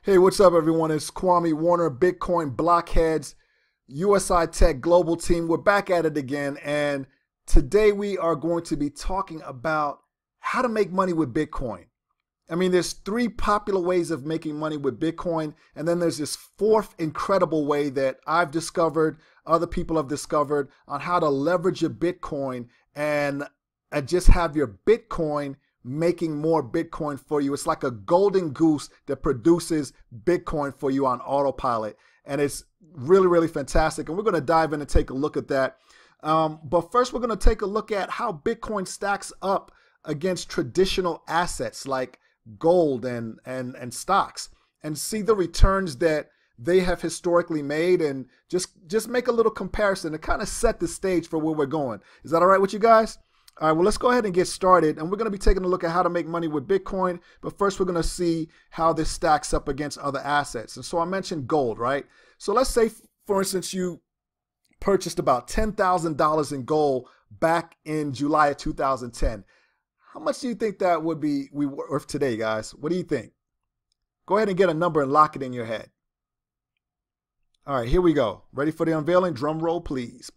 Hey, what's up, everyone? It's Kwame Warner, Bitcoin Blockheads, USI Tech Global Team. We're back at it again, and today we are going to be talking about how to make money with Bitcoin. I mean, there's three popular ways of making money with Bitcoin, and then there's this fourth incredible way that I've discovered, other people have discovered, on how to leverage your Bitcoin and just have your Bitcoin making more Bitcoin for you. It's like a golden goose that produces Bitcoin for you on autopilot. And it's really, really fantastic. And we're going to dive in and take a look at that. But first, we're going to take a look at how Bitcoin stacks up against traditional assets like gold and stocks, and see the returns that they have historically made, and just make a little comparison to kind of set the stage for where we're going. Is that all right with you guys? All right, well, let's go ahead and get started, and we're going to be taking a look at how to make money with Bitcoin, but first we're going to see how this stacks up against other assets. And so I mentioned gold, right? So let's say, for instance, you purchased about $10,000 in gold back in July of 2010. How much do you think that would be worth today, guys? What do you think? Go ahead and get a number and lock it in your head. All right, here we go. Ready for the unveiling? Drum roll, please.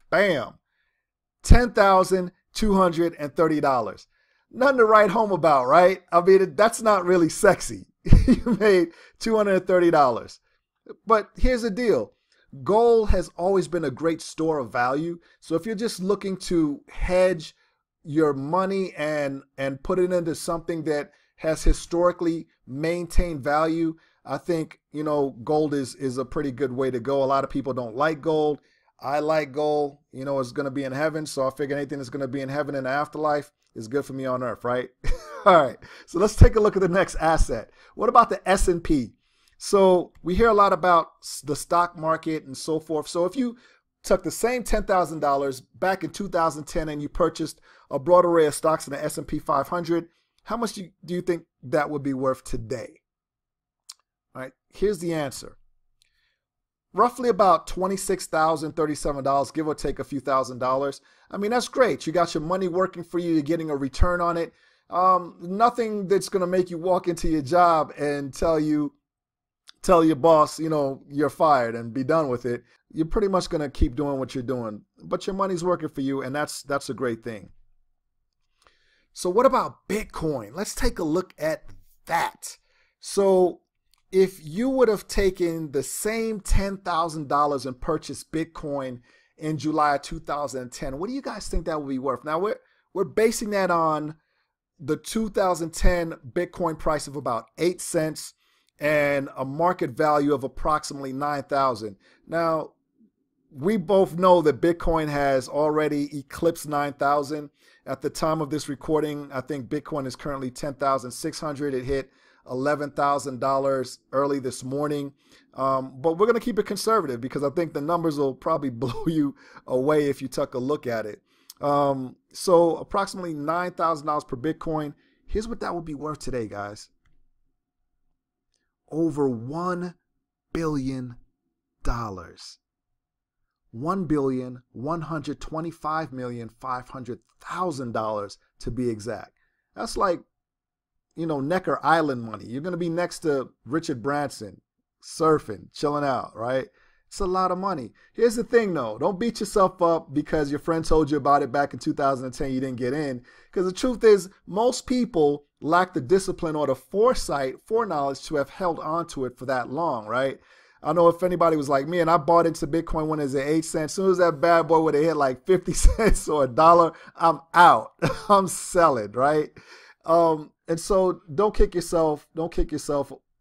Bam. $10,230. Nothing to write home about, right? I mean, that's not really sexy. You made $230. But here's the deal. Gold has always been a great store of value. So if you're just looking to hedge your money and put it into something that has historically maintained value, I think, you know, gold is a pretty good way to go. A lot of people don't like gold. I like gold. You know, it's going to be in heaven. So I figure anything that's going to be in heaven in the afterlife is good for me on earth, right? All right. So let's take a look at the next asset. What about the S&P? So we hear a lot about the stock market and so forth. So if you took the same $10,000 back in 2010 and you purchased a broad array of stocks in the S&P 500, how much do you think that would be worth today? All right. Here's the answer. Roughly about $26,037, give or take a few $1,000s. I mean, that's great. You got your money working for you. You're getting a return on it. Nothing that's going to make you walk into your job and tell your boss, you know, you're fired and be done with it. You're pretty much going to keep doing what you're doing, but your money's working for you, and that's a great thing. So what about Bitcoin? Let's take a look at that. So if you would have taken the same $10,000 and purchased Bitcoin in July of 2010, what do you guys think that would be worth? Now, we're basing that on the 2010 Bitcoin price of about 8 cents and a market value of approximately 9,000. Now, we both know that Bitcoin has already eclipsed 9,000. At the time of this recording, I think Bitcoin is currently 10,600. It hit $11,000 early this morning. But we're going to keep it conservative because I think the numbers will probably blow you away if you took a look at it. So approximately $9,000 per Bitcoin. Here's what that would be worth today, guys. Over $1 billion. $1,125,500,000 to be exact. That's like, you know, Necker Island money. You're going to be next to Richard Branson, surfing, chilling out, right? It's a lot of money. Here's the thing, though. Don't beat yourself up because your friend told you about it back in 2010. You didn't get in. Because the truth is, most people lack the discipline or the foreknowledge to have held on to it for that long, right? I know if anybody was like me and I bought into Bitcoin when it was at 8 cents, as soon as that bad boy would have hit like 50 cents or $1, I'm out. I'm selling, right? And so don't kick yourself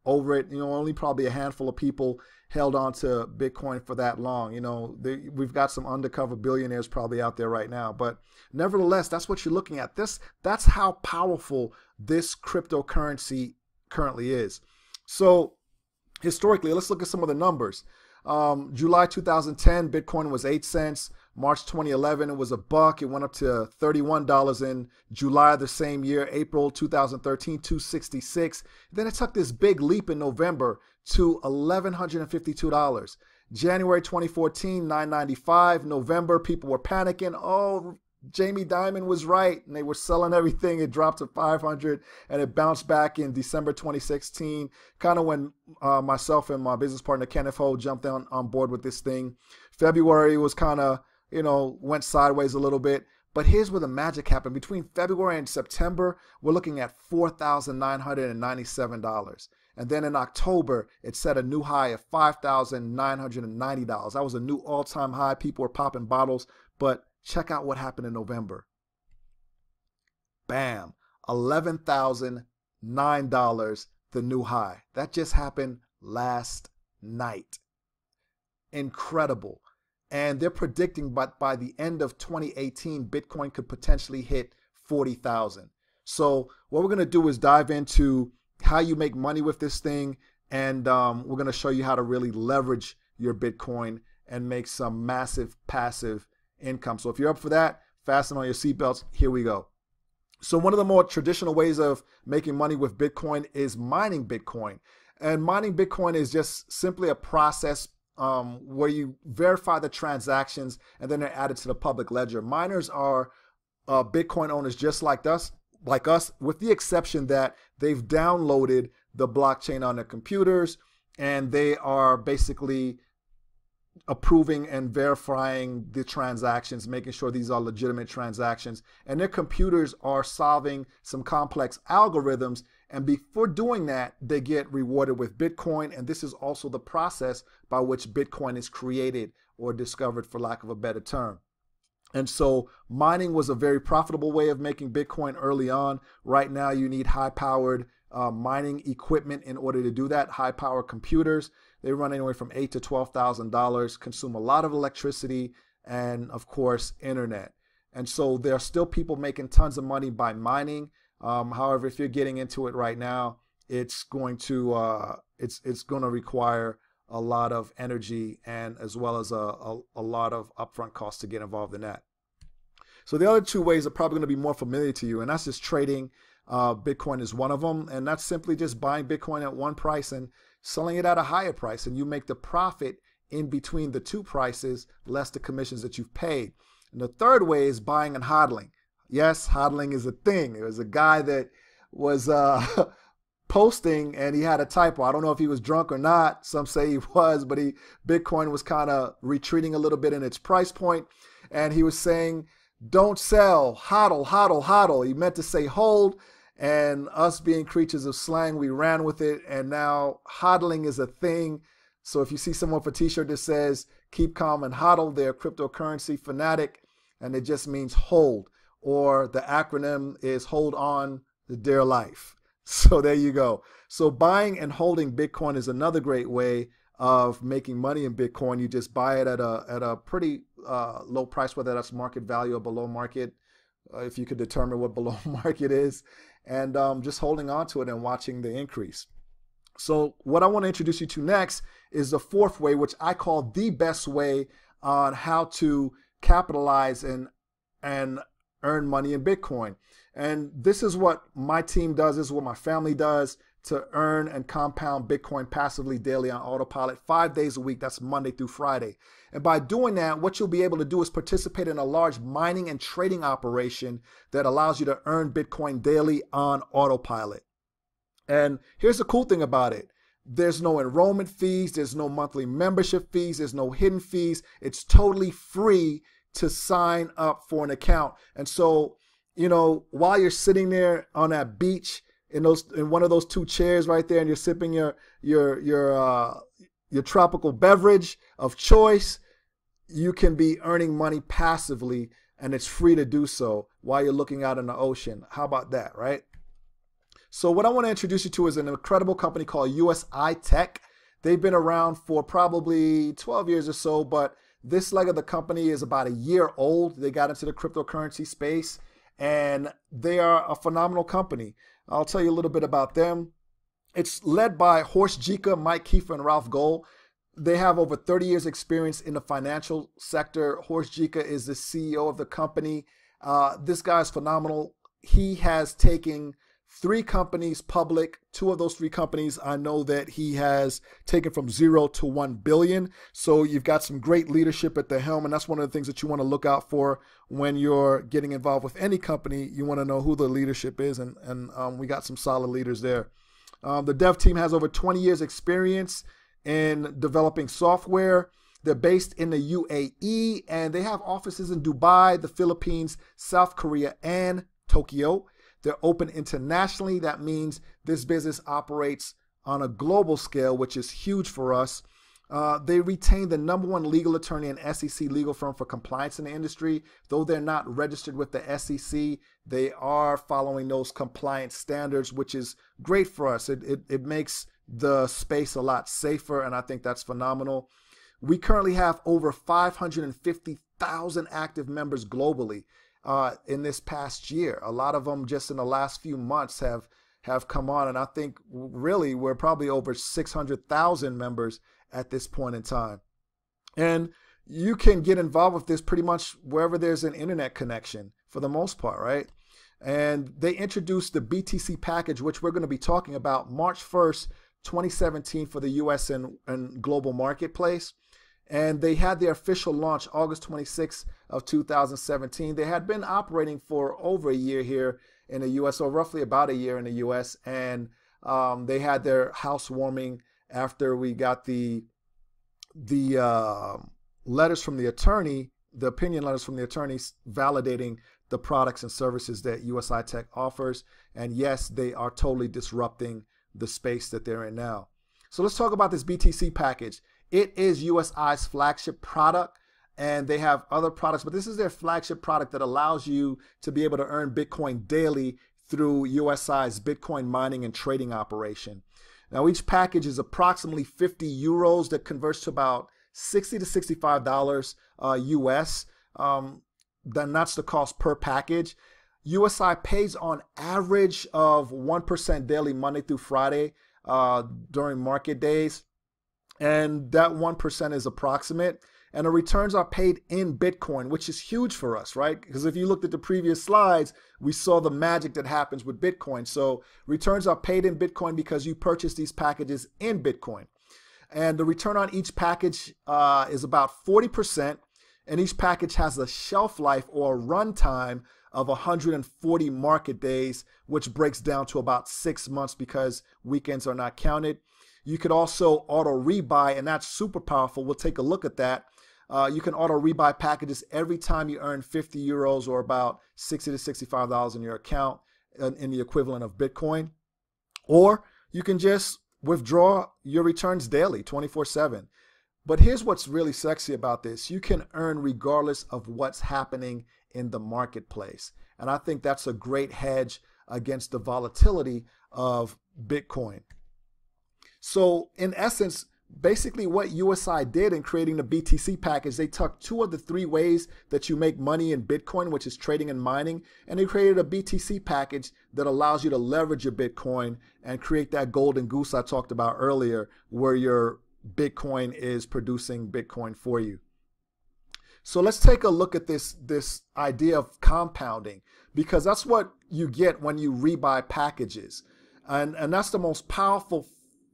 over it. You know, only probably a handful of people held on to Bitcoin for that long. You know, we've got some undercover billionaires probably out there right now, but nevertheless, that's what you're looking at. That's how powerful this cryptocurrency currently is. So historically, let's look at some of the numbers. July 2010, Bitcoin was 8 cents. March 2011, it was $1. It went up to $31 in July of the same year. April 2013, $266. Then it took this big leap in November to $1,152. January 2014, $995. November, people were panicking. Oh, Jamie Dimon was right, and they were selling everything. It dropped to 500, and it bounced back in December 2016, kind of when myself and my business partner, Kenneth Ho, jumped on board with this thing. February was kind of, went sideways a little bit. But here's where the magic happened. Between February and September, we're looking at $4,997. And then in October, it set a new high of $5,990. That was a new all-time high. People were popping bottles. But check out what happened in November. Bam, $11,009, the new high. That just happened last night. Incredible. And they're predicting by the end of 2018, Bitcoin could potentially hit 40,000. So what we're going to do is dive into how you make money with this thing. And we're going to show you how to really leverage your Bitcoin and make some massive passive income. So if you're up for that, fasten on your seatbelts. Here we go. So one of the more traditional ways of making money with Bitcoin is mining Bitcoin. And mining Bitcoin is just simply a process where you verify the transactions and then they're added to the public ledger. Miners are Bitcoin owners just like us, with the exception that they've downloaded the blockchain on their computers and they are basically approving and verifying the transactions, making sure these are legitimate transactions. And their computers are solving some complex algorithms. And before doing that, they get rewarded with Bitcoin. And this is also the process by which Bitcoin is created or discovered, for lack of a better term. And so mining was a very profitable way of making Bitcoin early on. Right now, you need high-powered mining equipment in order to do that. High-power computers. They run anywhere from $8,000 to $12,000, consume a lot of electricity, and of course, internet. And so there are still people making tons of money by mining. However, if you're getting into it right now, it's going to require a lot of energy and as well as a lot of upfront costs to get involved in that. So the other two ways are probably going to be more familiar to you, and that's just trading. Bitcoin is one of them, and that's simply just buying Bitcoin at one price and selling it at a higher price, and you make the profit in between the two prices less the commissions that you've paid. And the third way is buying and hodling. Yes, hodling is a thing. There was a guy that was posting and he had a typo. I don't know if he was drunk or not. Some say he was, but Bitcoin was kind of retreating a little bit in its price point, and he was saying, "Don't sell, hodl, hodl, hodl." He meant to say hold. And us being creatures of slang, we ran with it. And now hodling is a thing. So if you see someone with a t-shirt that says, "Keep calm and hodl," they're a cryptocurrency fanatic. And it just means hold. Or the acronym is hold on to dear life. So there you go. So buying and holding Bitcoin is another great way of making money in Bitcoin. You just buy it at a pretty low price, whether that's market value or below market, if you could determine what below market is. And just holding on to it and watching the increase. So what I want to introduce you to next is the fourth way, which I call the best way on how to capitalize and earn money in Bitcoin. And this is what my team does. This is what my family does to earn and compound Bitcoin passively daily on autopilot 5 days a week. That's Monday through Friday. And by doing that, what you'll be able to do is participate in a large mining and trading operation that allows you to earn Bitcoin daily on autopilot. And here's the cool thing about it. There's no enrollment fees. There's no monthly membership fees. There's no hidden fees. It's totally free to sign up for an account. And so, while you're sitting there on that beach in one of those two chairs right there, and you're sipping your tropical beverage of choice, you can be earning money passively, and it's free to do so while you're looking out in the ocean. How about that, right? So what I want to introduce you to is an incredible company called USI Tech. They've been around for probably 12 years or so, but this leg of the company is about a year old. They got into the cryptocurrency space, and they are a phenomenal company. I'll tell you a little bit about them. It's led by Horst Jika, Mike Kiefer, and Ralph Gold. They have over 30 years experience in the financial sector. Horst Jika is the CEO of the company. This guy is phenomenal. He has taken 3 companies public. 2 of those 3 companies I know that he has taken from 0 to 1 billion. So you've got some great leadership at the helm, and that's one of the things that you want to look out for when you're getting involved with any company. You want to know who the leadership is, and we got some solid leaders there. The dev team has over 20 years experience in developing software. They're based in the UAE, and they have offices in Dubai, the Philippines, South Korea, and Tokyo. They're open internationally. That means this business operates on a global scale, which is huge for us. They retain the #1 legal attorney and SEC legal firm for compliance in the industry. Though they're not registered with the SEC, they are following those compliance standards, which is great for us. It makes the space a lot safer, and I think that's phenomenal. We currently have over 550,000 active members globally. In this past year. A lot of them just in the last few months have come on, and I think really we're probably over 600,000 members at this point in time. And you can get involved with this pretty much wherever there's an internet connection for the most part, right? And they introduced the BTC package, which we're going to be talking about, March 1st, 2017 for the US and global marketplace. And they had their official launch August 26th of 2017. They had been operating for over a year here in the US, or roughly about a year in the US. And they had their housewarming after we got the letters from the attorney, the opinion letters from the attorneys validating the products and services that USI Tech offers. And yes, they are totally disrupting the space that they're in now. So let's talk about this BTC package. It is USI's flagship product, and they have other products, but this is their flagship product that allows you to be able to earn Bitcoin daily through USI's Bitcoin mining and trading operation. Now, each package is approximately 50 euros that converts to about $60 to $65 US. Then that's the cost per package. USI pays on average of 1% daily Monday through Friday during market days. And that 1% is approximate. And the returns are paid in Bitcoin, which is huge for us, right? Because if you looked at the previous slides, we saw the magic that happens with Bitcoin. So returns are paid in Bitcoin because you purchase these packages in Bitcoin. And the return on each package is about 40%. And each package has a shelf life or runtime of 140 market days, which breaks down to about 6 months because weekends are not counted. You could also auto rebuy, and that's super powerful. We'll take a look at that. You can auto rebuy packages every time you earn 50 euros or about $60 to $65 in your account in the equivalent of Bitcoin. Or you can just withdraw your returns daily, 24/7. But here's what's really sexy about this. You can earn regardless of what's happening in the marketplace. And I think that's a great hedge against the volatility of Bitcoin. So in essence, basically what USI did in creating the BTC package, they took 2 of the 3 ways that you make money in Bitcoin, which is trading and mining, and they created a BTC package that allows you to leverage your Bitcoin and create that golden goose I talked about earlier, where your Bitcoin is producing Bitcoin for you. So let's take a look at this idea of compounding, because that's what you get when you rebuy packages. And that's the most powerful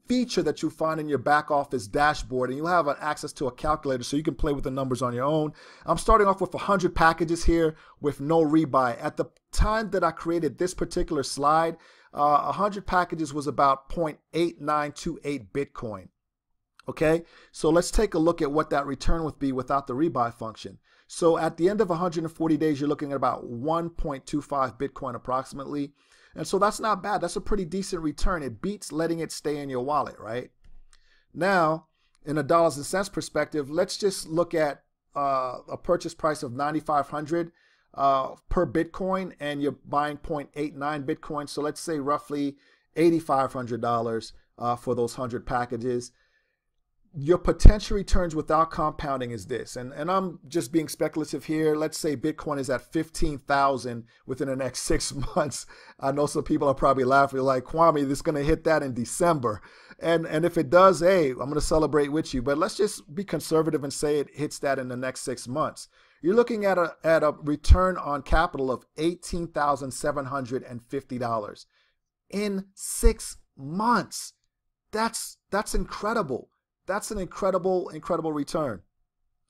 feature that you find in your back office dashboard, and you'll have access to a calculator so you can play with the numbers on your own. I'm starting off with 100 packages here with no rebuy. At the time that I created this particular slide, 100 packages was about 0.8928 Bitcoin. Okay, so let's take a look at what that return would be without the rebuy function. So at the end of 140 days, you're looking at about 1.25 Bitcoin approximately. And so that's not bad. That's a pretty decent return. It beats letting it stay in your wallet, right? Now, in a dollars and cents perspective, let's just look at a purchase price of $9,500 per Bitcoin, and you're buying 0.89 Bitcoin. So let's say roughly $8,500 for those 100 packages. Your potential returns without compounding is this, and I'm just being speculative here. Let's say Bitcoin is at 15,000 within the next 6 months. I know some people are probably laughing like, Kwame, this is going to hit that in December. And if it does, hey, I'm going to celebrate with you. But let's just be conservative and say it hits that in the next 6 months. You're looking at a return on capital of $18,750. in 6 months. That's incredible. That's an incredible return.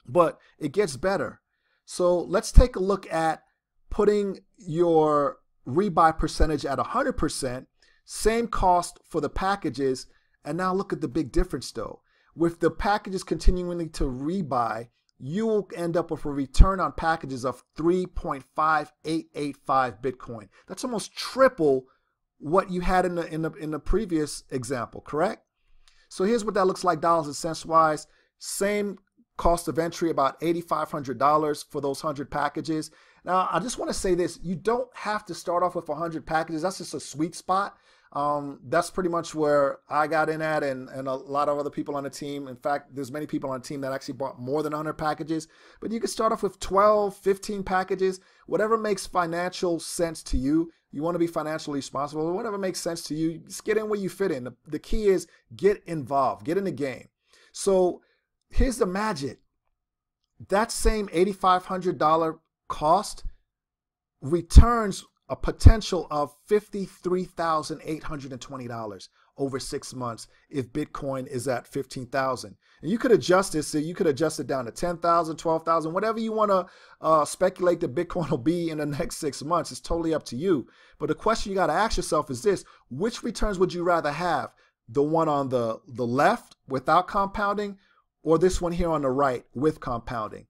But it gets better. So let's take a look at putting your rebuy percentage at 100%, same cost for the packages, and now look at the big difference though. With the packages continuing to rebuy, you will end up with a return on packages of 3.5885 Bitcoin. That's almost triple what you had in the previous example, correct? So here's what that looks like dollars and cents wise. Same cost of entry, about $8,500 for those 100 packages. Now, I just want to say this. You don't have to start off with 100 packages. That's just a sweet spot. That's pretty much where I got in at, and a lot of other people on the team. In fact, there's many people on the team that actually bought more than 100 packages. But you can start off with 12, 15 packages, whatever makes financial sense to you. You want to be financially responsible, whatever makes sense to you. Just get in where you fit in. The key is get involved, get in the game. So here's the magic. That same $8,500 cost returns a potential of $53,820 over 6 months if Bitcoin is at 15,000. And you could adjust this, so you could adjust it down to 10,000, 12,000, whatever you want to speculate that Bitcoin will be in the next 6 months. It's totally up to you. But the question you got to ask yourself is this: which returns would you rather have? The one on the left without compounding, or this one here on the right with compounding?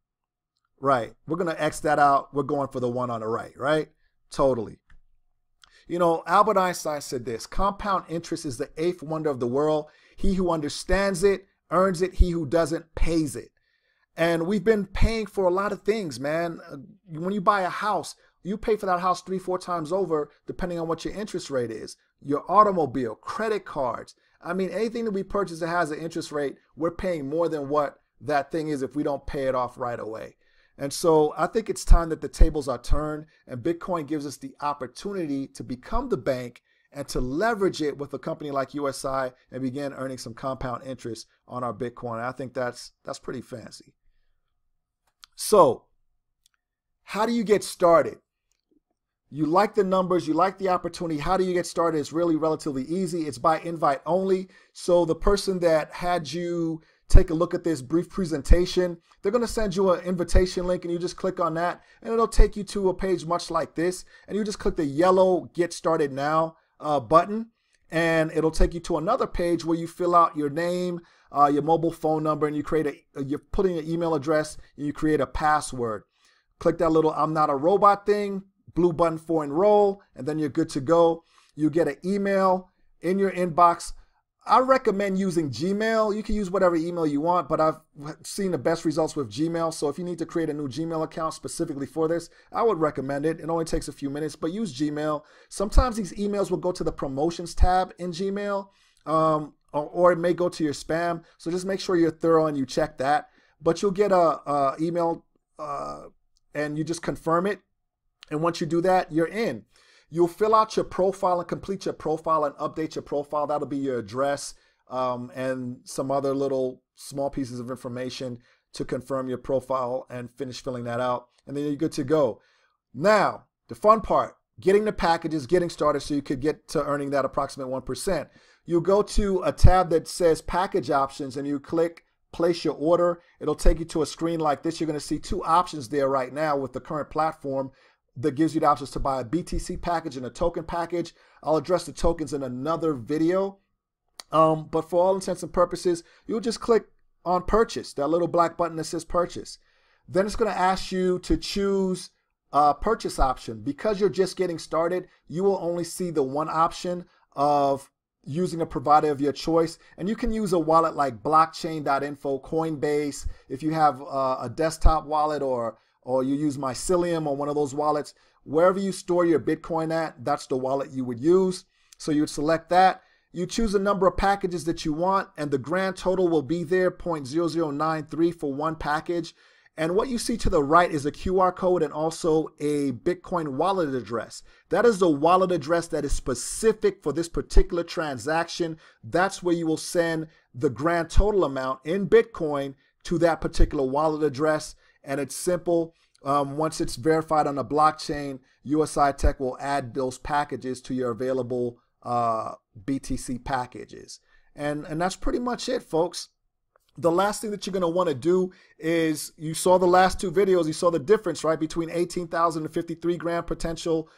Right. We're going to X that out. We're going for the one on the right, right? Totally. You know, Albert Einstein said this: compound interest is the eighth wonder of the world. He who understands it earns it. He who doesn't pays it. And we've been paying for a lot of things, man. When you buy a house, you pay for that house 3-4 times over, depending on what your interest rate is. Your automobile, credit cards. I mean, anything that we purchase that has an interest rate, we're paying more than what that thing is if we don't pay it off right away. And so I think it's time that the tables are turned, and Bitcoin gives us the opportunity to become the bank and to leverage it with a company like USI and begin earning some compound interest on our Bitcoin. I think that's pretty fancy. So how do you get started? You like the numbers, you like the opportunity. How do you get started? It's really relatively easy. It's by invite only. So the person that had you take a look at this brief presentation, they're going to send you an invitation link, and you just click on that, and it'll take you to a page much like this, and you just click the yellow Get Started Now button, and it'll take you to another page where you fill out your name, your mobile phone number, and you put in your email address, and you create a password. Click that little I'm not a robot thing, blue button for enroll, and then you're good to go. You get an email in your inbox. I recommend using Gmail. You can use whatever email you want, but I've seen the best results with Gmail. So if you need to create a new Gmail account specifically for this, I would recommend it. It only takes a few minutes, but use Gmail. Sometimes these emails will go to the promotions tab in Gmail, or it may go to your spam. So just make sure you're thorough and you check that. But you'll get a email and you just confirm it. And once you do that, you're in. You'll fill out your profile and complete your profile and update your profile. That'll be your address and some other little small pieces of information to confirm your profile and finish filling that out. And then you're good to go. Now, the fun part, getting the packages, getting started so you could get to earning that approximate 1%. You go to a tab that says package options and you click place your order. It'll take you to a screen like this. You're going to see two options there right now with the current platform that gives you the options to buy a BTC package and a token package. I'll address the tokens in another video. But for all intents and purposes, you'll just click on purchase, that little black button that says purchase. Then it's going to ask you to choose a purchase option. Because you're just getting started, you will only see the one option of using a provider of your choice. And you can use a wallet like blockchain.info, Coinbase. If you have a desktop wallet or you use Mycelium or one of those wallets, wherever you store your Bitcoin at, that's the wallet you would use. So you would select that. You choose a number of packages that you want, and the grand total will be there, 0.0093 for one package. And what you see to the right is a QR code and also a Bitcoin wallet address. That is the wallet address that is specific for this particular transaction. That's where you will send the grand total amount in Bitcoin to that particular wallet address. And it's simple. Once it's verified on the blockchain, USI Tech will add those packages to your available BTC packages. And that's pretty much it, folks. The last thing that you're going to want to do is, you saw the last two videos, you saw the difference, right, between 18,000 and 53 grand potential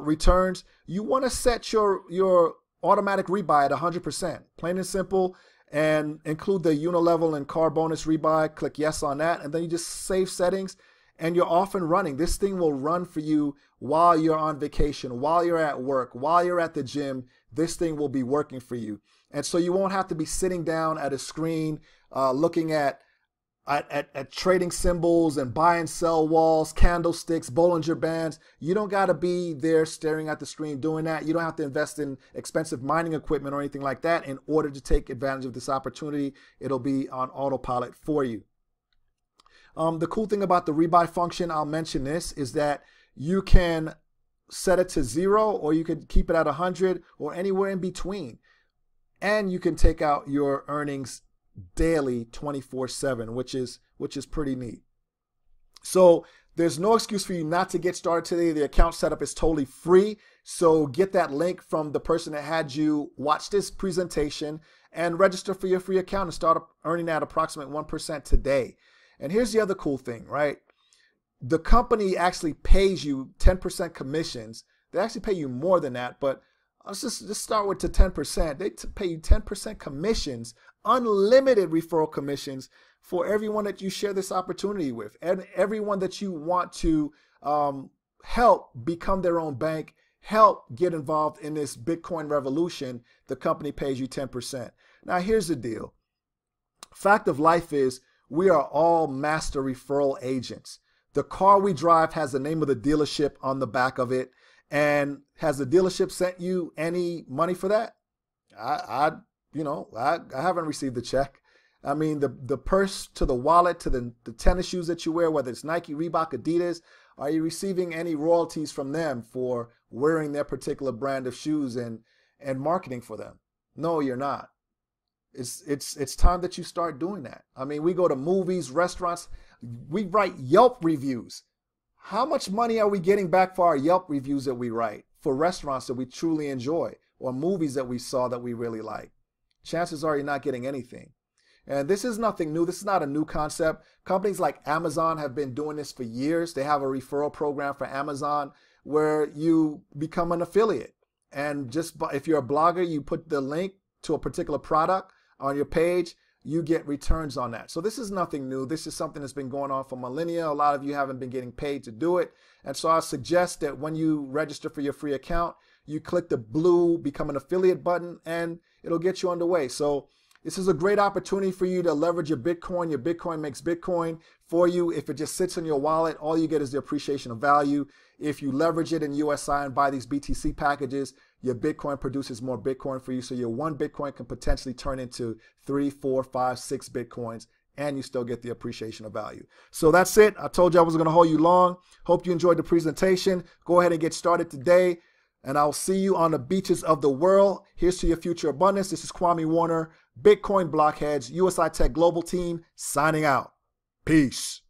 returns. You want to set your automatic rebuy at 100%, plain and simple, and include the unilevel and car bonus rebuy. Click yes on that, and then you just save settings, and you're off and running. This thing will run for you while you're on vacation, while you're at work, while you're at the gym. This thing will be working for you. And so you won't have to be sitting down at a screen looking at trading symbols and buy and sell walls, candlesticks, Bollinger Bands. You don't got to be there staring at the screen doing that. You don't have to invest in expensive mining equipment or anything like that in order to take advantage of this opportunity. It'll be on autopilot for you. The cool thing about the rebuy function, I'll mention this, is that you can set it to 0, or you could keep it at 100, or anywhere in between. And you can take out your earnings daily 24/7, which is pretty neat. So there's no excuse for you not to get started today. The account setup is totally free. So get that link from the person that had you watch this presentation and register for your free account and start earning that approximate 1% today. And here's the other cool thing, right? The company actually pays you 10% commissions. They actually pay you more than that, but let's just start with the 10%. They pay you 10% commissions, unlimited referral commissions, for everyone that you share this opportunity with, and everyone that you want to help become their own bank, help get involved in this Bitcoin revolution. The company pays you 10%. Now, here's the deal. Fact of life is, we are all master referral agents. The car we drive has the name of the dealership on the back of it. And has the dealership sent you any money for that? I haven't received the check. I mean, the purse to the wallet to the tennis shoes that you wear, whether it's Nike, Reebok, Adidas, are you receiving any royalties from them for wearing their particular brand of shoes and marketing for them? No, you're not. It's time that you start doing that. I mean, we go to movies, restaurants, we write Yelp reviews. How much money are we getting back for our Yelp reviews that we write for restaurants that we truly enjoy, or movies that we saw that we really like? Chances are you're not getting anything. And this is nothing new. This is not a new concept. Companies like Amazon have been doing this for years. They have a referral program for Amazon where you become an affiliate. And just if you're a blogger, you put the link to a particular product on your page, you get returns on that. So this is nothing new. This is something that's been going on for millennia. A lot of you haven't been getting paid to do it. And so I suggest that when you register for your free account, you click the blue Become an Affiliate button, and it'll get you underway. So this is a great opportunity for you to leverage your Bitcoin. Your Bitcoin makes Bitcoin for you. If it just sits in your wallet, all you get is the appreciation of value. If you leverage it in USI and buy these BTC packages, your Bitcoin produces more Bitcoin for you. So your one Bitcoin can potentially turn into 3, 4, 5, 6 Bitcoins, and you still get the appreciation of value. So that's it. I told you I wasn't going to hold you long. Hope you enjoyed the presentation. Go ahead and get started today, and I'll see you on the beaches of the world. Here's to your future abundance. This is Kwame Warner, Bitcoin Blockheads, USI Tech Global Team, signing out. Peace.